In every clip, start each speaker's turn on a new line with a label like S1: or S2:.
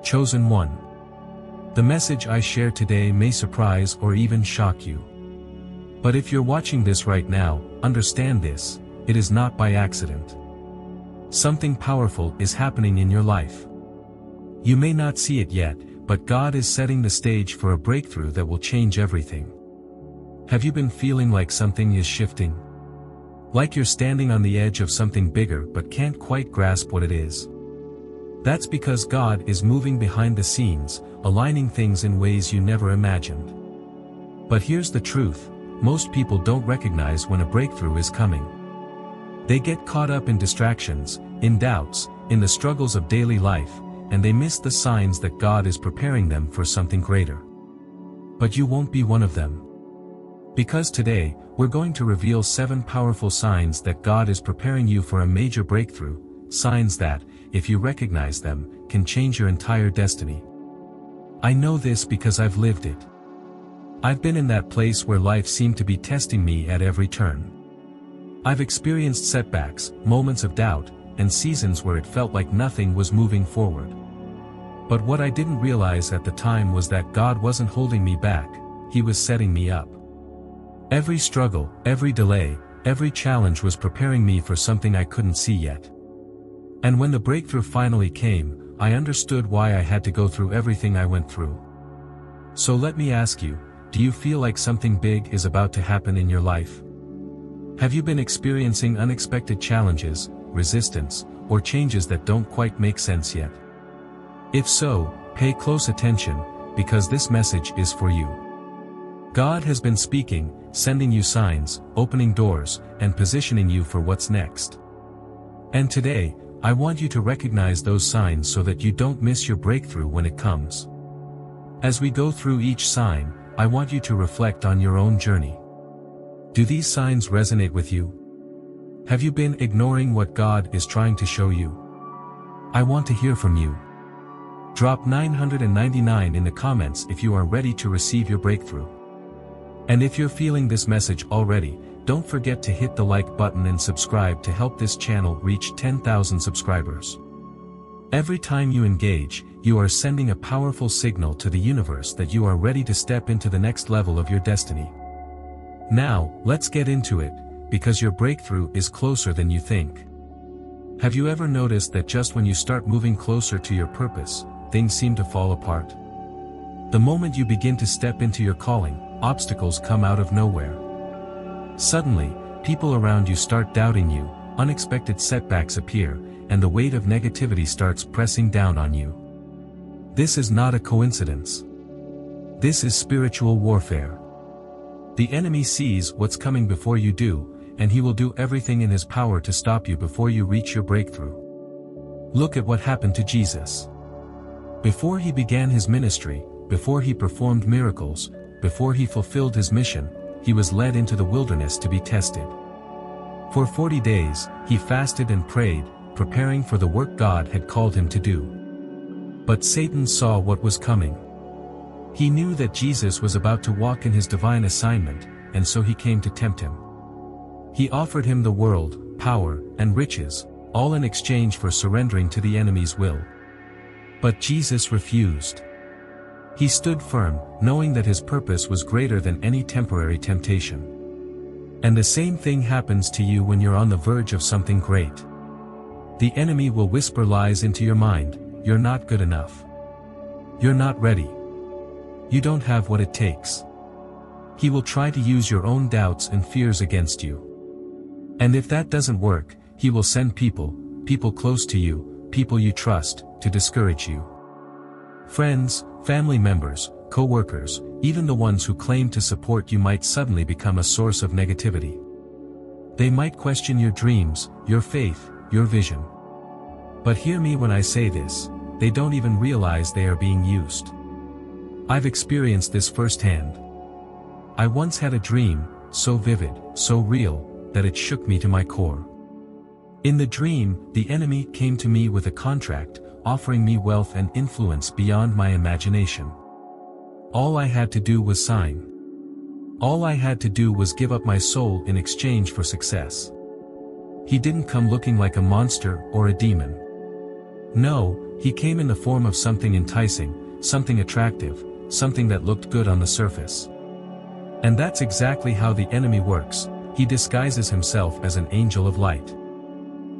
S1: Chosen one. The message I share today may surprise or even shock you. But if you're watching this right now, understand this, it is not by accident. Something powerful is happening in your life. You may not see it yet, but God is setting the stage for a breakthrough that will change everything. Have you been feeling like something is shifting? Like you're standing on the edge of something bigger but can't quite grasp what it is? That's because God is moving behind the scenes, aligning things in ways you never imagined. But here's the truth, most people don't recognize when a breakthrough is coming. They get caught up in distractions, in doubts, in the struggles of daily life, and they miss the signs that God is preparing them for something greater. But you won't be one of them. Because today, we're going to reveal 7 powerful signs that God is preparing you for a major breakthrough, signs that, if you recognize them, can change your entire destiny. I know this because I've lived it. I've been in that place where life seemed to be testing me at every turn. I've experienced setbacks, moments of doubt, and seasons where it felt like nothing was moving forward. But what I didn't realize at the time was that God wasn't holding me back, He was setting me up. Every struggle, every delay, every challenge was preparing me for something I couldn't see yet. And when the breakthrough finally came, I understood why I had to go through everything I went through. So let me ask you, do you feel like something big is about to happen in your life? Have you been experiencing unexpected challenges, resistance, or changes that don't quite make sense yet? If so, pay close attention, because this message is for you. God has been speaking, sending you signs, opening doors, and positioning you for what's next. And today, I want you to recognize those signs so that you don't miss your breakthrough when it comes. As we go through each sign, I want you to reflect on your own journey. Do these signs resonate with you? Have you been ignoring what God is trying to show you? I want to hear from you. Drop 999 in the comments if you are ready to receive your breakthrough. And if you're feeling this message already, don't forget to hit the like button and subscribe to help this channel reach 10,000 subscribers. Every time you engage, you are sending a powerful signal to the universe that you are ready to step into the next level of your destiny. Now, let's get into it, because your breakthrough is closer than you think. Have you ever noticed that just when you start moving closer to your purpose, things seem to fall apart? The moment you begin to step into your calling, obstacles come out of nowhere. Suddenly, people around you start doubting you, unexpected setbacks appear, and the weight of negativity starts pressing down on you. This is not a coincidence. This is spiritual warfare. The enemy sees what's coming before you do, and he will do everything in his power to stop you before you reach your breakthrough. Look at what happened to Jesus. Before he began his ministry, before he performed miracles, before he fulfilled his mission, he was led into the wilderness to be tested. For 40 days, he fasted and prayed, preparing for the work God had called him to do. But Satan saw what was coming. He knew that Jesus was about to walk in his divine assignment, and so he came to tempt him. He offered him the world, power, and riches, all in exchange for surrendering to the enemy's will. But Jesus refused. He stood firm, knowing that his purpose was greater than any temporary temptation. And the same thing happens to you when you're on the verge of something great. The enemy will whisper lies into your mind: you're not good enough. You're not ready. You don't have what it takes. He will try to use your own doubts and fears against you. And if that doesn't work, he will send people close to you, people you trust, to discourage you. Friends, family members, co-workers, even the ones who claim to support you might suddenly become a source of negativity. They might question your dreams, your faith, your vision. But hear me when I say this, they don't even realize they are being used. I've experienced this firsthand. I once had a dream, so vivid, so real, that it shook me to my core. In the dream, the enemy came to me with a contract, offering me wealth and influence beyond my imagination. All I had to do was sign. All I had to do was give up my soul in exchange for success. He didn't come looking like a monster or a demon. No, he came in the form of something enticing, something attractive, something that looked good on the surface. And that's exactly how the enemy works. He disguises himself as an angel of light.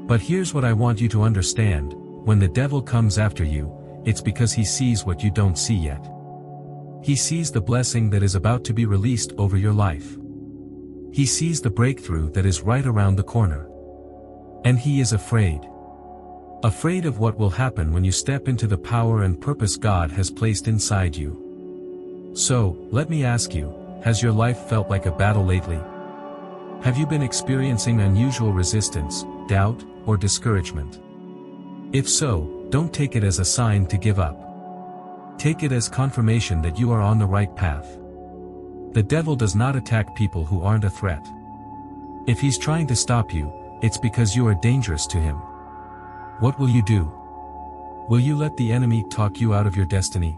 S1: But here's what I want you to understand: when the devil comes after you, it's because he sees what you don't see yet. He sees the blessing that is about to be released over your life. He sees the breakthrough that is right around the corner. And he is afraid. Afraid of what will happen when you step into the power and purpose God has placed inside you. So, let me ask you, has your life felt like a battle lately? Have you been experiencing unusual resistance, doubt, or discouragement? If so, don't take it as a sign to give up. Take it as confirmation that you are on the right path. The devil does not attack people who aren't a threat. If he's trying to stop you, it's because you are dangerous to him. What will you do? Will you let the enemy talk you out of your destiny?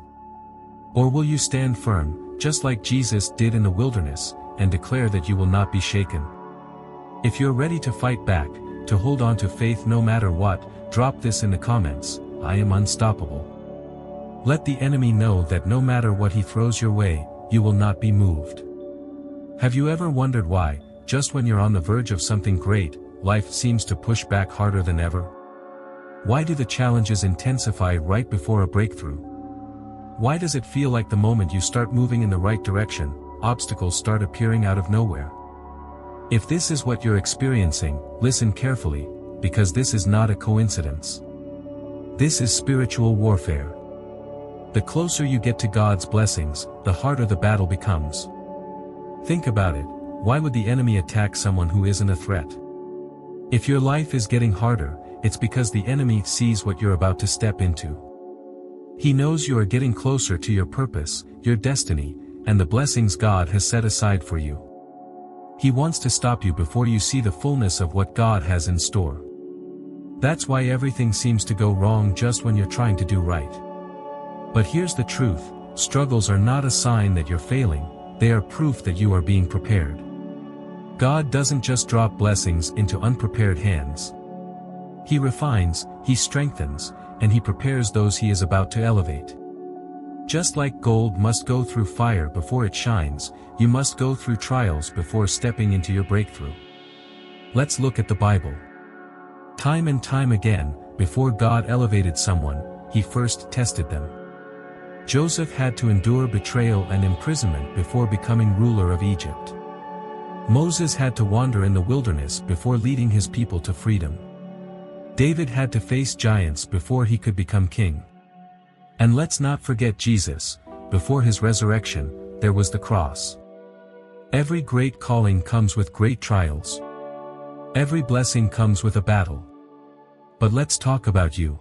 S1: Or will you stand firm, just like Jesus did in the wilderness, and declare that you will not be shaken? If you're ready to fight back, to hold on to faith no matter what, drop this in the comments: I am unstoppable. Let the enemy know that no matter what he throws your way, you will not be moved. Have you ever wondered why, just when you're on the verge of something great, life seems to push back harder than ever? Why do the challenges intensify right before a breakthrough? Why does it feel like the moment you start moving in the right direction, obstacles start appearing out of nowhere? If this is what you're experiencing, listen carefully, because this is not a coincidence. This is spiritual warfare. The closer you get to God's blessings, the harder the battle becomes. Think about it: why would the enemy attack someone who isn't a threat? If your life is getting harder, it's because the enemy sees what you're about to step into. He knows you are getting closer to your purpose, your destiny, and the blessings God has set aside for you. He wants to stop you before you see the fullness of what God has in store. That's why everything seems to go wrong just when you're trying to do right. But here's the truth: struggles are not a sign that you're failing, they are proof that you are being prepared. God doesn't just drop blessings into unprepared hands. He refines, he strengthens, and he prepares those he is about to elevate. Just like gold must go through fire before it shines, you must go through trials before stepping into your breakthrough. Let's look at the Bible. Time and time again, before God elevated someone, he first tested them. Joseph had to endure betrayal and imprisonment before becoming ruler of Egypt. Moses had to wander in the wilderness before leading his people to freedom. David had to face giants before he could become king. And let's not forget Jesus: before his resurrection, there was the cross. Every great calling comes with great trials. Every blessing comes with a battle. But let's talk about you.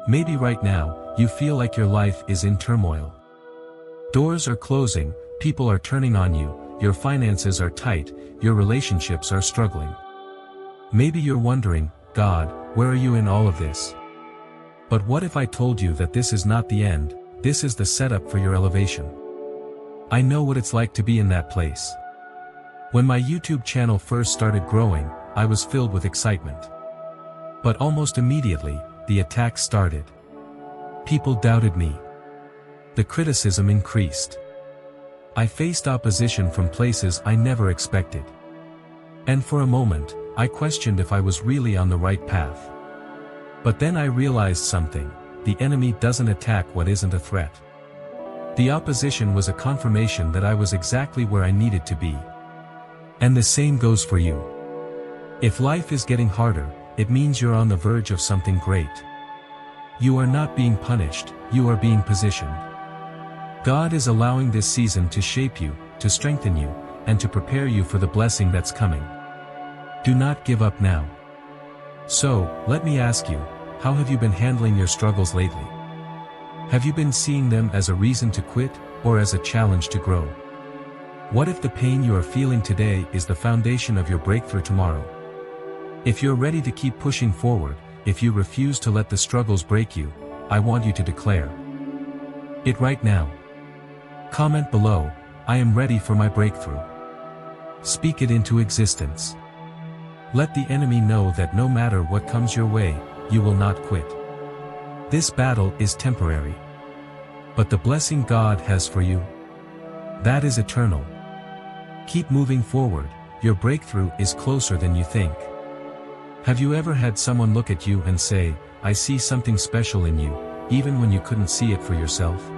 S1: Maybe right now, you feel like your life is in turmoil. Doors are closing, people are turning on you, your finances are tight, your relationships are struggling. Maybe you're wondering, God, where are you in all of this? But what if I told you that this is not the end, this is the setup for your elevation? I know what it's like to be in that place. When my YouTube channel first started growing, I was filled with excitement. But almost immediately, the attacks started. People doubted me. The criticism increased. I faced opposition from places I never expected. And for a moment, I questioned if I was really on the right path. But then I realized something: the enemy doesn't attack what isn't a threat. The opposition was a confirmation that I was exactly where I needed to be. And the same goes for you. If life is getting harder, it means you're on the verge of something great. You are not being punished, you are being positioned. God is allowing this season to shape you, to strengthen you, and to prepare you for the blessing that's coming. Do not give up now. So, let me ask you, how have you been handling your struggles lately? Have you been seeing them as a reason to quit, or as a challenge to grow? What if the pain you are feeling today is the foundation of your breakthrough tomorrow? If you're ready to keep pushing forward, if you refuse to let the struggles break you, I want you to declare it right now. Comment below: I am ready for my breakthrough. Speak it into existence. Let the enemy know that no matter what comes your way, you will not quit. This battle is temporary. But the blessing God has for you, that is eternal. Keep moving forward, your breakthrough is closer than you think. Have you ever had someone look at you and say, "I see something special in you," even when you couldn't see it for yourself?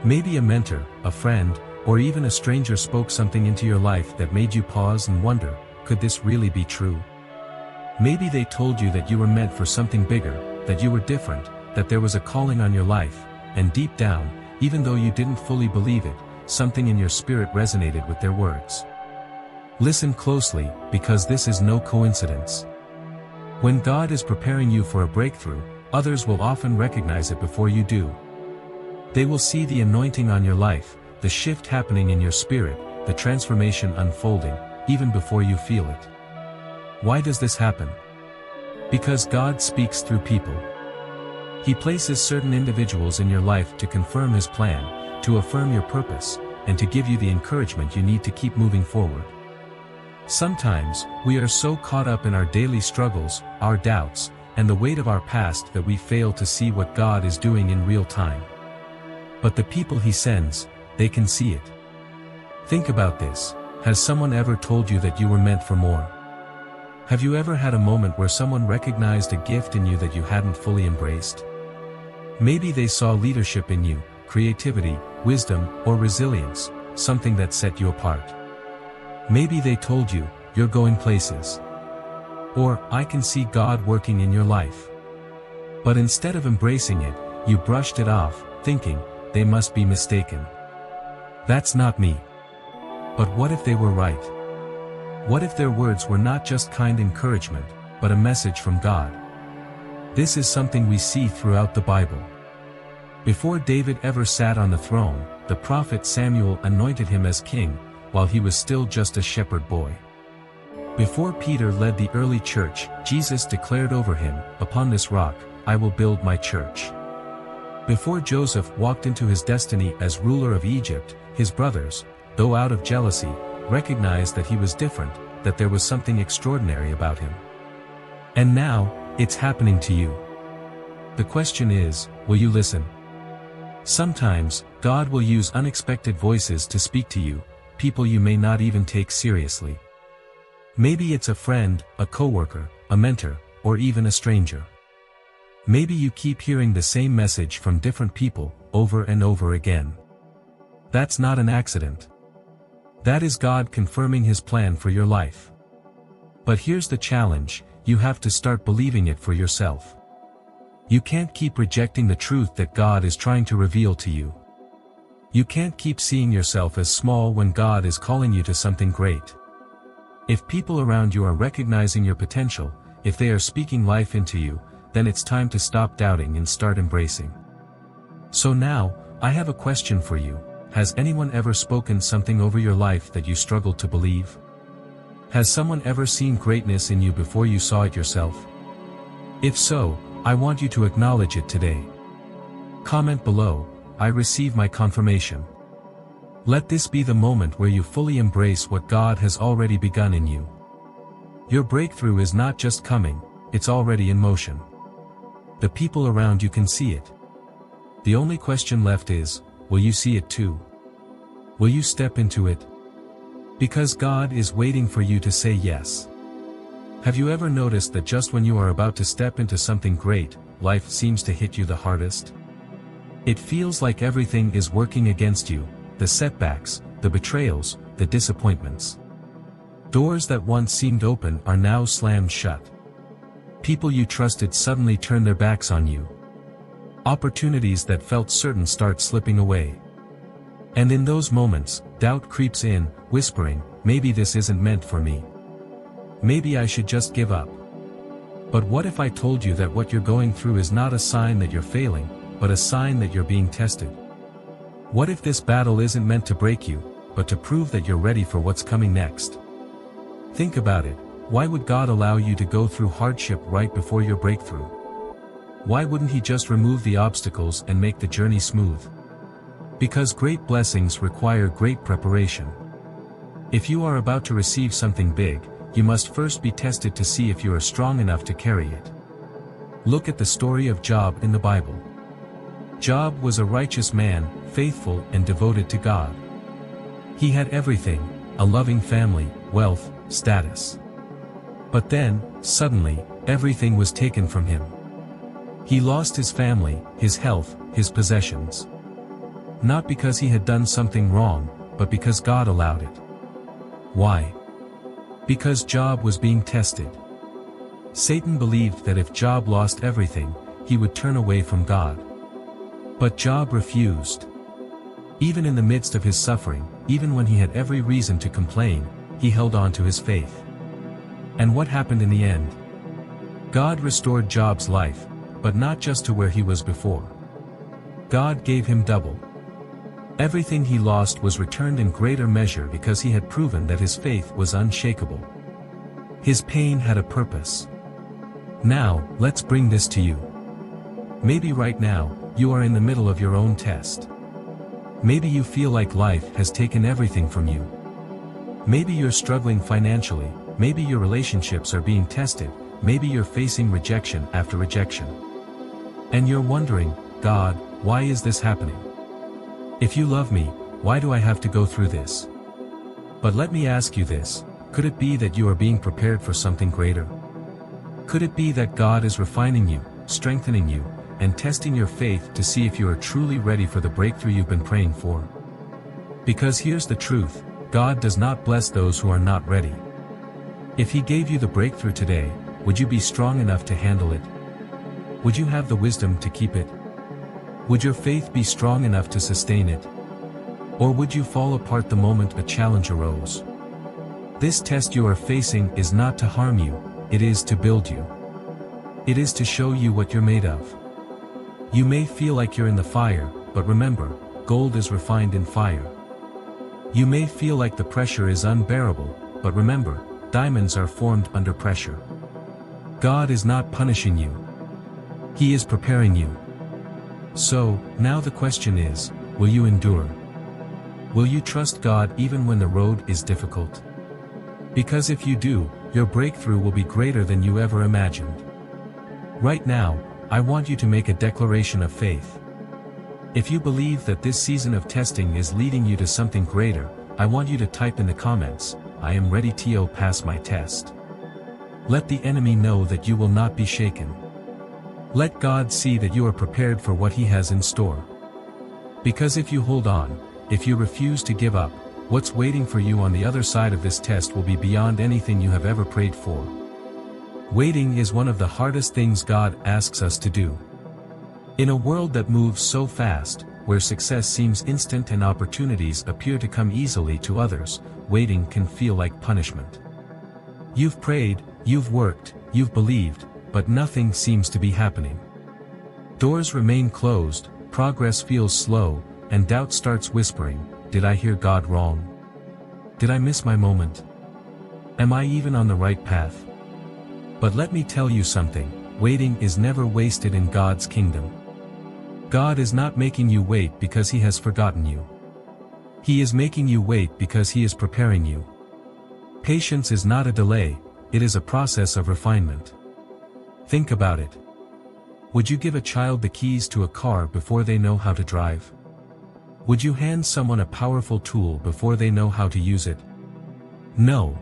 S1: Maybe a mentor, a friend, or even a stranger spoke something into your life that made you pause and wonder, could this really be true? Maybe they told you that you were meant for something bigger, that you were different, that there was a calling on your life, and deep down, even though you didn't fully believe it, something in your spirit resonated with their words. Listen closely, because this is no coincidence. When God is preparing you for a breakthrough, others will often recognize it before you do. They will see the anointing on your life, the shift happening in your spirit, the transformation unfolding, even before you feel it. Why does this happen? Because God speaks through people. He places certain individuals in your life to confirm His plan, to affirm your purpose, and to give you the encouragement you need to keep moving forward. Sometimes, we are so caught up in our daily struggles, our doubts, and the weight of our past that we fail to see what God is doing in real time. But the people He sends, they can see it. Think about this. Has someone ever told you that you were meant for more? Have you ever had a moment where someone recognized a gift in you that you hadn't fully embraced? Maybe they saw leadership in you, creativity, wisdom, or resilience, something that set you apart. Maybe they told you, "You're going places." Or, "I can see God working in your life." But instead of embracing it, you brushed it off, thinking, "They must be mistaken. That's not me." But what if they were right? What if their words were not just kind encouragement, but a message from God? This is something we see throughout the Bible. Before David ever sat on the throne, the prophet Samuel anointed him as king, while he was still just a shepherd boy. Before Peter led the early church, Jesus declared over him, "Upon this rock, I will build my church." Before Joseph walked into his destiny as ruler of Egypt, his brothers, though out of jealousy, recognized that he was different, that there was something extraordinary about him. And now, it's happening to you. The question is, will you listen? Sometimes, God will use unexpected voices to speak to you, people you may not even take seriously. Maybe it's a friend, a coworker, a mentor, or even a stranger. Maybe you keep hearing the same message from different people, over and over again. That's not an accident. That is God confirming His plan for your life. But here's the challenge, you have to start believing it for yourself. You can't keep rejecting the truth that God is trying to reveal to you. You can't keep seeing yourself as small when God is calling you to something great. If people around you are recognizing your potential, if they are speaking life into you, then it's time to stop doubting and start embracing. So now, I have a question for you. Has anyone ever spoken something over your life that you struggled to believe? Has someone ever seen greatness in you before you saw it yourself? If so, I want you to acknowledge it today. Comment below, "I receive my confirmation." Let this be the moment where you fully embrace what God has already begun in you. Your breakthrough is not just coming, it's already in motion. The people around you can see it. The only question left is, will you see it too? Will you step into it? Because God is waiting for you to say yes. Have you ever noticed that just when you are about to step into something great, life seems to hit you the hardest? It feels like everything is working against you, the setbacks, the betrayals, the disappointments. Doors that once seemed open are now slammed shut. People you trusted suddenly turn their backs on you. Opportunities that felt certain start slipping away. And in those moments, doubt creeps in, whispering, "Maybe this isn't meant for me. Maybe I should just give up." But what if I told you that what you're going through is not a sign that you're failing, but a sign that you're being tested? What if this battle isn't meant to break you, but to prove that you're ready for what's coming next? Think about it. Why would God allow you to go through hardship right before your breakthrough? Why wouldn't He just remove the obstacles and make the journey smooth? Because great blessings require great preparation. If you are about to receive something big, you must first be tested to see if you are strong enough to carry it. Look at the story of Job in the Bible. Job was a righteous man, faithful and devoted to God. He had everything, a loving family, wealth, status. But then, suddenly, everything was taken from him. He lost his family, his health, his possessions. Not because he had done something wrong, but because God allowed it. Why? Because Job was being tested. Satan believed that if Job lost everything, he would turn away from God. But Job refused. Even in the midst of his suffering, even when he had every reason to complain, he held on to his faith. And what happened in the end? God restored Job's life, but not just to where he was before. God gave him double. Everything he lost was returned in greater measure because he had proven that his faith was unshakable. His pain had a purpose. Now, let's bring this to you. Maybe right now, you are in the middle of your own test. Maybe you feel like life has taken everything from you. Maybe you're struggling financially, maybe your relationships are being tested, maybe you're facing rejection after rejection. And you're wondering, God, why is this happening? If you love me, why do I have to go through this? But let me ask you this, could it be that you are being prepared for something greater? Could it be that God is refining you, strengthening you, and testing your faith to see if you are truly ready for the breakthrough you've been praying for? Because here's the truth, God does not bless those who are not ready. If He gave you the breakthrough today, would you be strong enough to handle it? Would you have the wisdom to keep it? Would your faith be strong enough to sustain it? Or would you fall apart the moment a challenge arose? This test you are facing is not to harm you, it is to build you. It is to show you what you're made of. You may feel like you're in the fire, but remember, gold is refined in fire. You may feel like the pressure is unbearable, but remember, diamonds are formed under pressure. God is not punishing you. He is preparing you. So, now the question is, will you endure? Will you trust God even when the road is difficult? Because if you do, your breakthrough will be greater than you ever imagined. Right now, I want you to make a declaration of faith. If you believe that this season of testing is leading you to something greater, I want you to type in the comments, I am ready to pass my test. Let the enemy know that you will not be shaken. Let God see that you are prepared for what He has in store. Because if you hold on, if you refuse to give up, what's waiting for you on the other side of this test will be beyond anything you have ever prayed for. Waiting is one of the hardest things God asks us to do. In a world that moves so fast, where success seems instant and opportunities appear to come easily to others, waiting can feel like punishment. You've prayed, you've worked, you've believed, but nothing seems to be happening. Doors remain closed, progress feels slow, and doubt starts whispering, did I hear God wrong? Did I miss my moment? Am I even on the right path? But let me tell you something, waiting is never wasted in God's kingdom. God is not making you wait because He has forgotten you. He is making you wait because He is preparing you. Patience is not a delay, it is a process of refinement. Think about it. Would you give a child the keys to a car before they know how to drive? Would you hand someone a powerful tool before they know how to use it? No.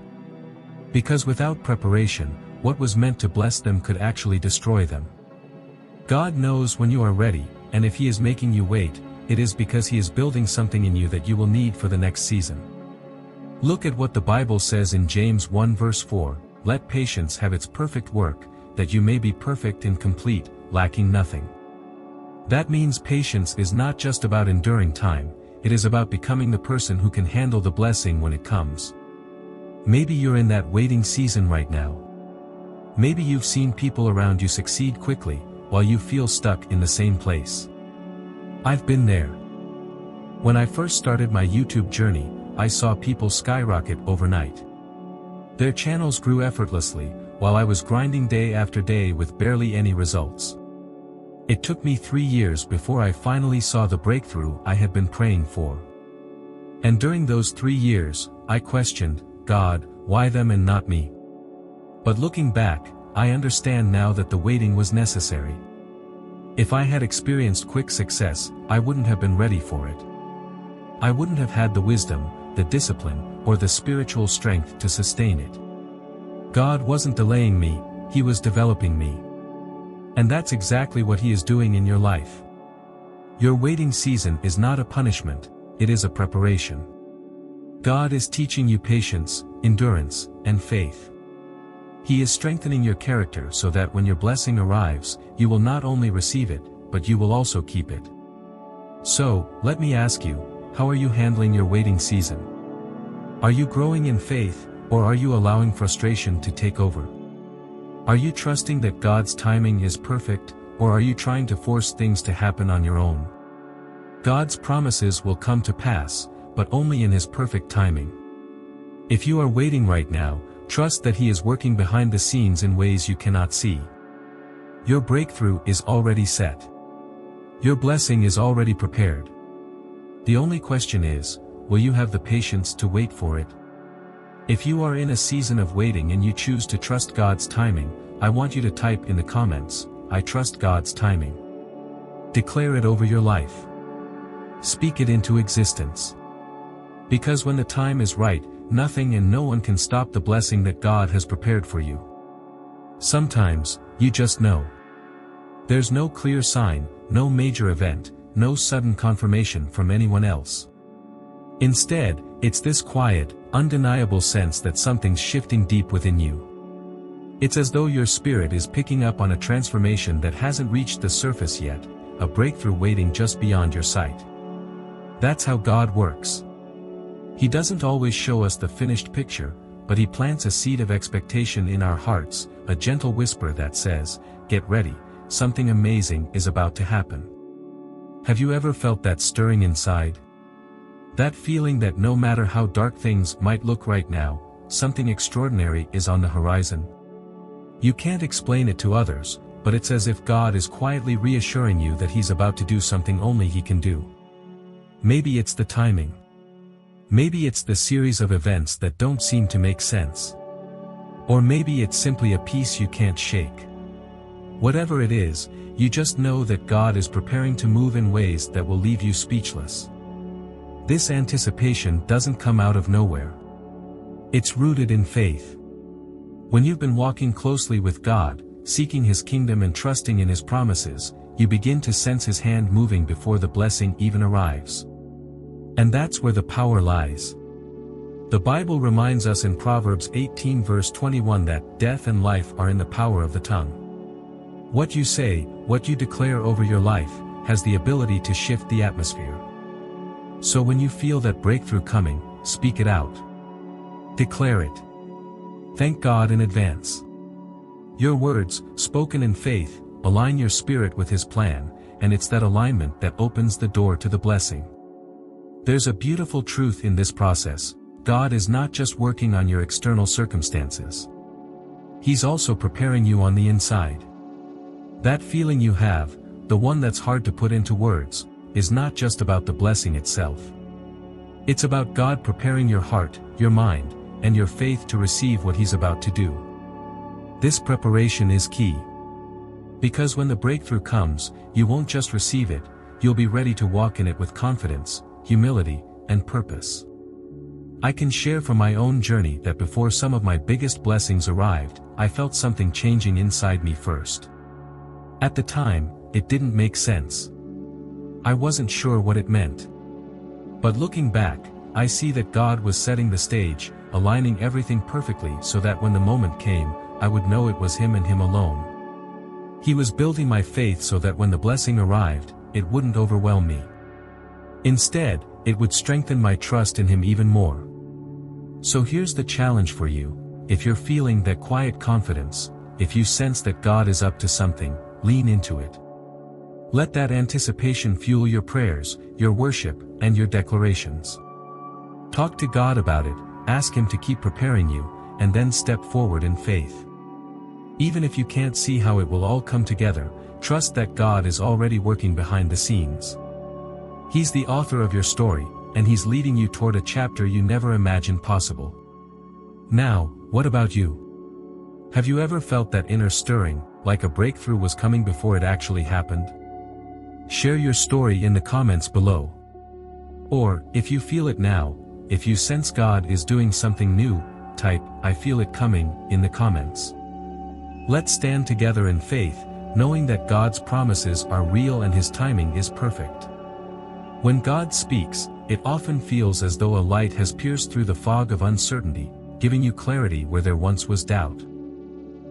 S1: Because without preparation, what was meant to bless them could actually destroy them. God knows when you are ready, and if He is making you wait, it is because He is building something in you that you will need for the next season. Look at what the Bible says in James 1 verse 4, let patience have its perfect work, that you may be perfect and complete, lacking nothing. That means patience is not just about enduring time, it is about becoming the person who can handle the blessing when it comes. Maybe you're in that waiting season right now. Maybe you've seen people around you succeed quickly, while you feel stuck in the same place. I've been there. When I first started my YouTube journey, I saw people skyrocket overnight. Their channels grew effortlessly, while I was grinding day after day with barely any results. It took me 3 years before I finally saw the breakthrough I had been praying for. And during those 3 years, I questioned, God, why them and not me? But looking back, I understand now that the waiting was necessary. If I had experienced quick success, I wouldn't have been ready for it. I wouldn't have had the wisdom, the discipline, or the spiritual strength to sustain it. God wasn't delaying me, He was developing me. And that's exactly what He is doing in your life. Your waiting season is not a punishment, it is a preparation. God is teaching you patience, endurance, and faith. He is strengthening your character so that when your blessing arrives, you will not only receive it, but you will also keep it. So, let me ask you, how are you handling your waiting season? Are you growing in faith, or are you allowing frustration to take over? Are you trusting that God's timing is perfect, or are you trying to force things to happen on your own? God's promises will come to pass, but only in His perfect timing. If you are waiting right now, trust that He is working behind the scenes in ways you cannot see. Your breakthrough is already set. Your blessing is already prepared. The only question is, will you have the patience to wait for it? If you are in a season of waiting and you choose to trust God's timing, I want you to type in the comments, I trust God's timing. Declare it over your life. Speak it into existence. Because when the time is right, nothing and no one can stop the blessing that God has prepared for you. Sometimes, you just know. There's no clear sign, no major event, no sudden confirmation from anyone else. Instead, it's this quiet, undeniable sense that something's shifting deep within you. It's as though your spirit is picking up on a transformation that hasn't reached the surface yet, a breakthrough waiting just beyond your sight. That's how God works. He doesn't always show us the finished picture, but He plants a seed of expectation in our hearts, a gentle whisper that says, "Get ready, something amazing is about to happen." Have you ever felt that stirring inside? That feeling that no matter how dark things might look right now, something extraordinary is on the horizon. You can't explain it to others, but it's as if God is quietly reassuring you that He's about to do something only He can do. Maybe it's the timing. Maybe it's the series of events that don't seem to make sense. Or maybe it's simply a peace you can't shake. Whatever it is, you just know that God is preparing to move in ways that will leave you speechless. This anticipation doesn't come out of nowhere. It's rooted in faith. When you've been walking closely with God, seeking His kingdom and trusting in His promises, you begin to sense His hand moving before the blessing even arrives. And that's where the power lies. The Bible reminds us in Proverbs 18 verse 21 that death and life are in the power of the tongue. What you say, what you declare over your life, has the ability to shift the atmosphere. So when you feel that breakthrough coming, speak it out. Declare it. Thank God in advance. Your words, spoken in faith, align your spirit with His plan, and it's that alignment that opens the door to the blessing. There's a beautiful truth in this process. God is not just working on your external circumstances. He's also preparing you on the inside. That feeling you have, the one that's hard to put into words, is not just about the blessing itself. It's about God preparing your heart, your mind, and your faith to receive what He's about to do. This preparation is key. Because when the breakthrough comes, you won't just receive it, you'll be ready to walk in it with confidence, humility, and purpose. I can share from my own journey that before some of my biggest blessings arrived, I felt something changing inside me first. At the time, it didn't make sense. I wasn't sure what it meant. But looking back, I see that God was setting the stage, aligning everything perfectly so that when the moment came, I would know it was Him and Him alone. He was building my faith so that when the blessing arrived, it wouldn't overwhelm me. Instead, it would strengthen my trust in Him even more. So here's the challenge for you: if you're feeling that quiet confidence, if you sense that God is up to something, lean into it. Let that anticipation fuel your prayers, your worship, and your declarations. Talk to God about it, ask Him to keep preparing you, and then step forward in faith. Even if you can't see how it will all come together, trust that God is already working behind the scenes. He's the author of your story, and He's leading you toward a chapter you never imagined possible. Now, what about you? Have you ever felt that inner stirring, like a breakthrough was coming before it actually happened? Share your story in the comments below. Or, if you feel it now, if you sense God is doing something new, type, "I feel it coming," in the comments. Let's stand together in faith, knowing that God's promises are real and His timing is perfect. When God speaks, it often feels as though a light has pierced through the fog of uncertainty, giving you clarity where there once was doubt.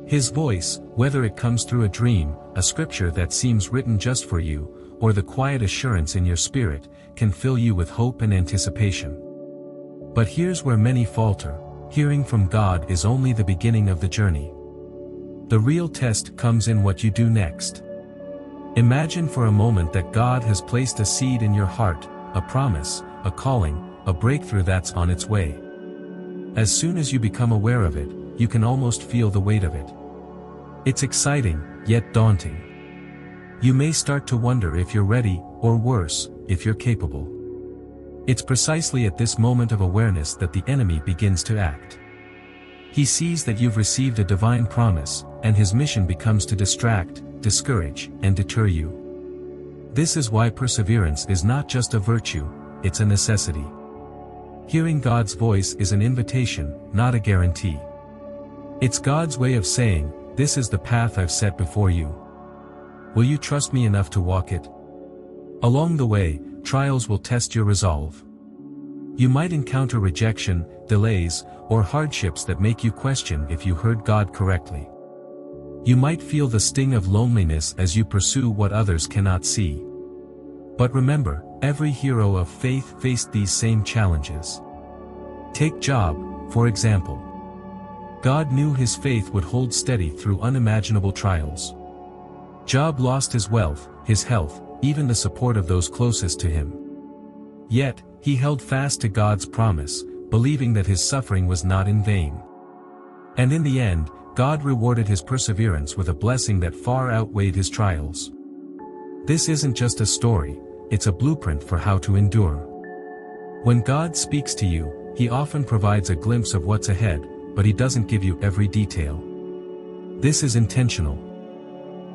S1: His voice, whether it comes through a dream, a scripture that seems written just for you, or the quiet assurance in your spirit, can fill you with hope and anticipation. But here's where many falter: hearing from God is only the beginning of the journey. The real test comes in what you do next. Imagine for a moment that God has placed a seed in your heart, a promise, a calling, a breakthrough that's on its way. As soon as you become aware of it, you can almost feel the weight of it. It's exciting, yet daunting. You may start to wonder if you're ready, or worse, if you're capable. It's precisely at this moment of awareness that the enemy begins to act. He sees that you've received a divine promise, and his mission becomes to distract, discourage, and deter you. This is why perseverance is not just a virtue, it's a necessity. Hearing God's voice is an invitation, not a guarantee. It's God's way of saying, "This is the path I've set before you. Will you trust me enough to walk it?" Along the way, trials will test your resolve. You might encounter rejection, delays, or hardships that make you question if you heard God correctly. You might feel the sting of loneliness as you pursue what others cannot see. But remember, every hero of faith faced these same challenges. Take Job, for example. God knew his faith would hold steady through unimaginable trials. Job lost his wealth, his health, even the support of those closest to him. Yet, he held fast to God's promise, believing that his suffering was not in vain. And in the end, God rewarded his perseverance with a blessing that far outweighed his trials. This isn't just a story, it's a blueprint for how to endure. When God speaks to you, he often provides a glimpse of what's ahead, but he doesn't give you every detail. This is intentional.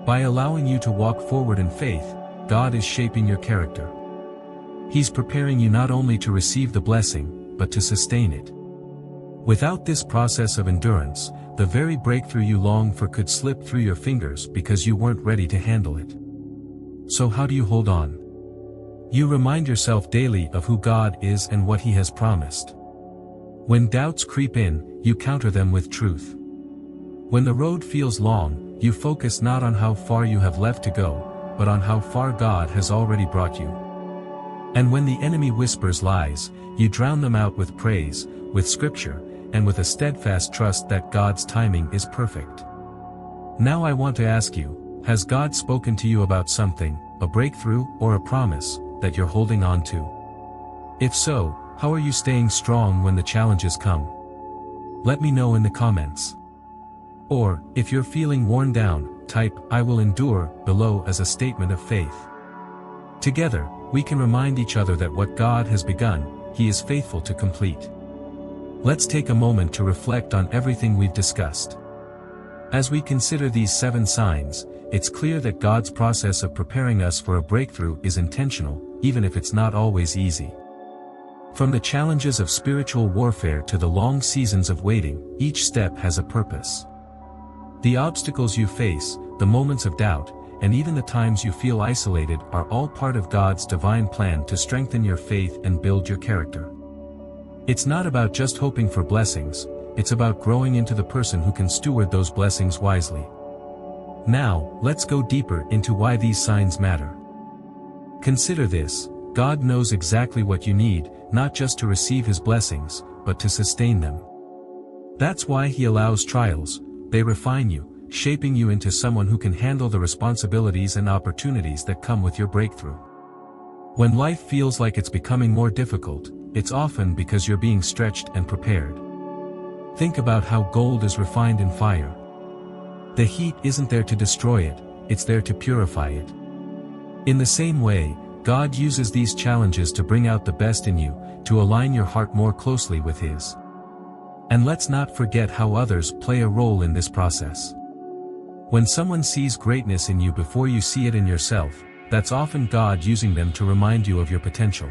S1: By allowing you to walk forward in faith, God is shaping your character. He's preparing you not only to receive the blessing, but to sustain it. Without this process of endurance, the very breakthrough you long for could slip through your fingers because you weren't ready to handle it. So how do you hold on? You remind yourself daily of who God is and what he has promised. When doubts creep in, you counter them with truth. When the road feels long, you focus not on how far you have left to go, but on how far God has already brought you. And when the enemy whispers lies, you drown them out with praise, with scripture, and with a steadfast trust that God's timing is perfect. Now I want to ask you, has God spoken to you about something, a breakthrough, or a promise, that you're holding on to? If so, how are you staying strong when the challenges come? Let me know in the comments. Or, if you're feeling worn down, type, "I will endure," below as a statement of faith. Together, we can remind each other that what God has begun, he is faithful to complete. Let's take a moment to reflect on everything we've discussed. As we consider these 7 signs, it's clear that God's process of preparing us for a breakthrough is intentional, even if it's not always easy. From the challenges of spiritual warfare to the long seasons of waiting, each step has a purpose. The obstacles you face, the moments of doubt, and even the times you feel isolated are all part of God's divine plan to strengthen your faith and build your character. It's not about just hoping for blessings, it's about growing into the person who can steward those blessings wisely. Now, let's go deeper into why these signs matter. Consider this: God knows exactly what you need, not just to receive his blessings, but to sustain them. That's why he allows trials. They refine you, shaping you into someone who can handle the responsibilities and opportunities that come with your breakthrough. When life feels like it's becoming more difficult, it's often because you're being stretched and prepared. Think about how gold is refined in fire. The heat isn't there to destroy it, it's there to purify it. In the same way, God uses these challenges to bring out the best in you, to align your heart more closely with his. And let's not forget how others play a role in this process. When someone sees greatness in you before you see it in yourself, that's often God using them to remind you of your potential.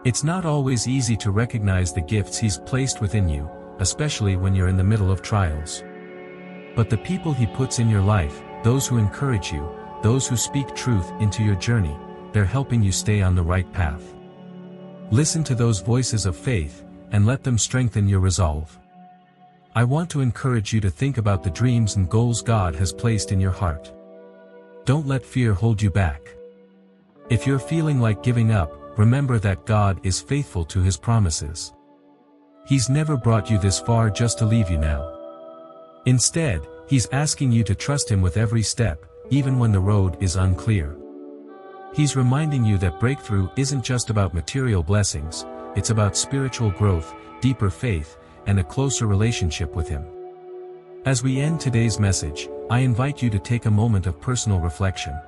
S1: It's not always easy to recognize the gifts He's placed within you, especially when you're in the middle of trials. But the people He puts in your life, those who encourage you, those who speak truth into your journey, they're helping you stay on the right path. Listen to those voices of faith, and let them strengthen your resolve. I want to encourage you to think about the dreams and goals God has placed in your heart. Don't let fear hold you back. If you're feeling like giving up, remember that God is faithful to His promises. He's never brought you this far just to leave you now. Instead, He's asking you to trust Him with every step, even when the road is unclear. He's reminding you that breakthrough isn't just about material blessings, it's about spiritual growth, deeper faith, and a closer relationship with Him. As we end today's message, I invite you to take a moment of personal reflection.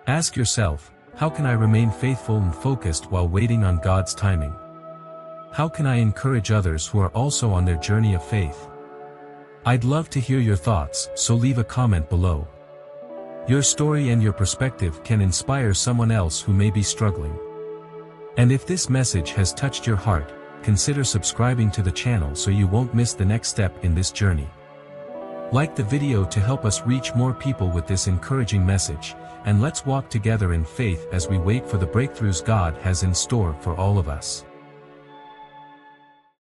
S1: Ask yourself, how can I remain faithful and focused while waiting on God's timing? How can I encourage others who are also on their journey of faith? I'd love to hear your thoughts, so leave a comment below. Your story and your perspective can inspire someone else who may be struggling. And if this message has touched your heart, consider subscribing to the channel so you won't miss the next step in this journey. Like the video to help us reach more people with this encouraging message, and let's walk together in faith as we wait for the breakthroughs God has in store for all of us.